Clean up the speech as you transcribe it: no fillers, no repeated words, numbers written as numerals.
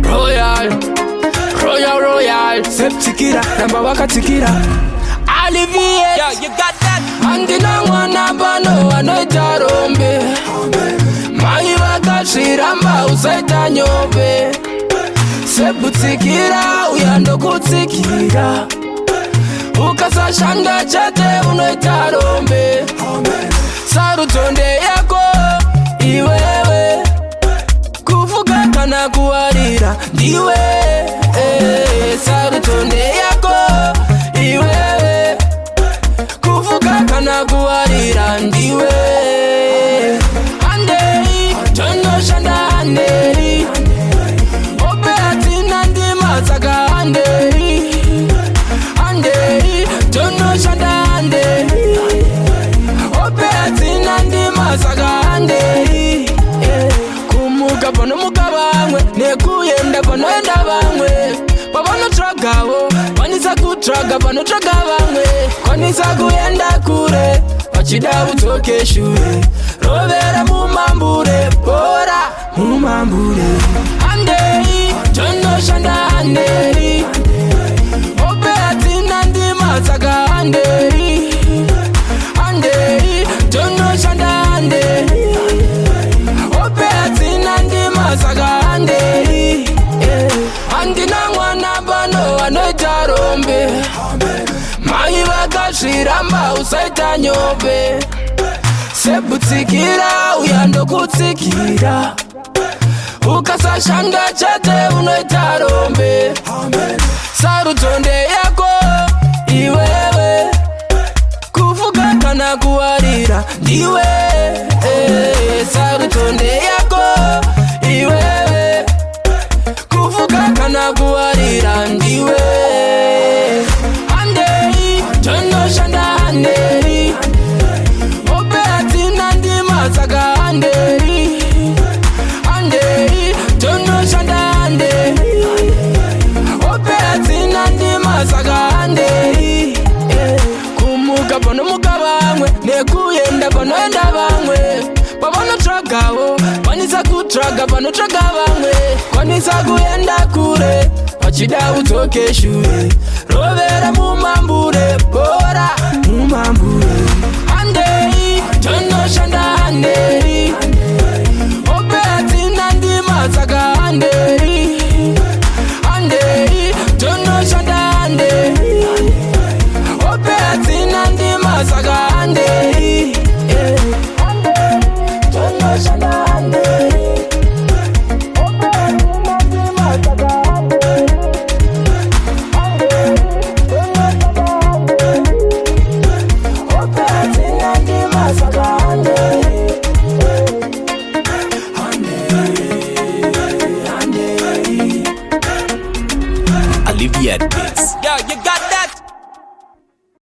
Royal, Royal, Septikira, number wakatikira. Olivier, Yo, you got that? andina mwana bano anoita rombe. Mai vakashiramba usaita nyobe. Septikira, uyando kutsikira. Ukasashanda chate unoita rombe. Sarutonde yako, iwewe. Kufuga kana kuwarira, ndiwe. Sarutonde yako, iwewe. Kufuga kana kuwarira, ndiwe. Andei, tono shanda andei. Ope atina ndima saka andei. Andei, tono shanda andei. Ope atina ndima saka andei. Kumuka pano muka bamwe, nekuyenda pano enda bamwe. Pabano tragawo, panisa kutraga pano traga bamwe. Kwanisa kuyenda kure, wachida utoke shure. Rovera mumambure, bora mumambure. Andei, tono shanda andei. Ope atina ndima saka andei. Andei, tono shanda andei. Ope atina ndima saka andei. Andina mwana bano anoita rombe. Mai vakashiramba usaita nyobe. Septikira, uyando kutsikira. Ukasashanda chate unoita rombe. Sarutonde yako, iwewe. Kufuga kana kuwarira, ndiwe. Sarutonde yako, iwewe. Kufuga kana kuwarira, ndiwe. Andei, tono shanda andei. Ope atina ndima saka andei. Andei, tono shanda andei. Ope atina ndima saka andei. Kumuka pano muka bamwe, nekuyenda pano enda bamwe. Pabano tragawo, panisa kutraga pano traga bamwe. Kwanisa kuyenda kure, wachida utoke shure. Rovera mumambure, bora mumambure. Andei, tono shanda andei. Ope atina ndima saka andei. Andei, tono shanda andei. Ope atina ndima saka andei. Tono shanda andei. Ope atina ndima saka andei. Andei, tono shanda andei. Ope atina ndima saka andei. Olivier Beats. Yo, you got that?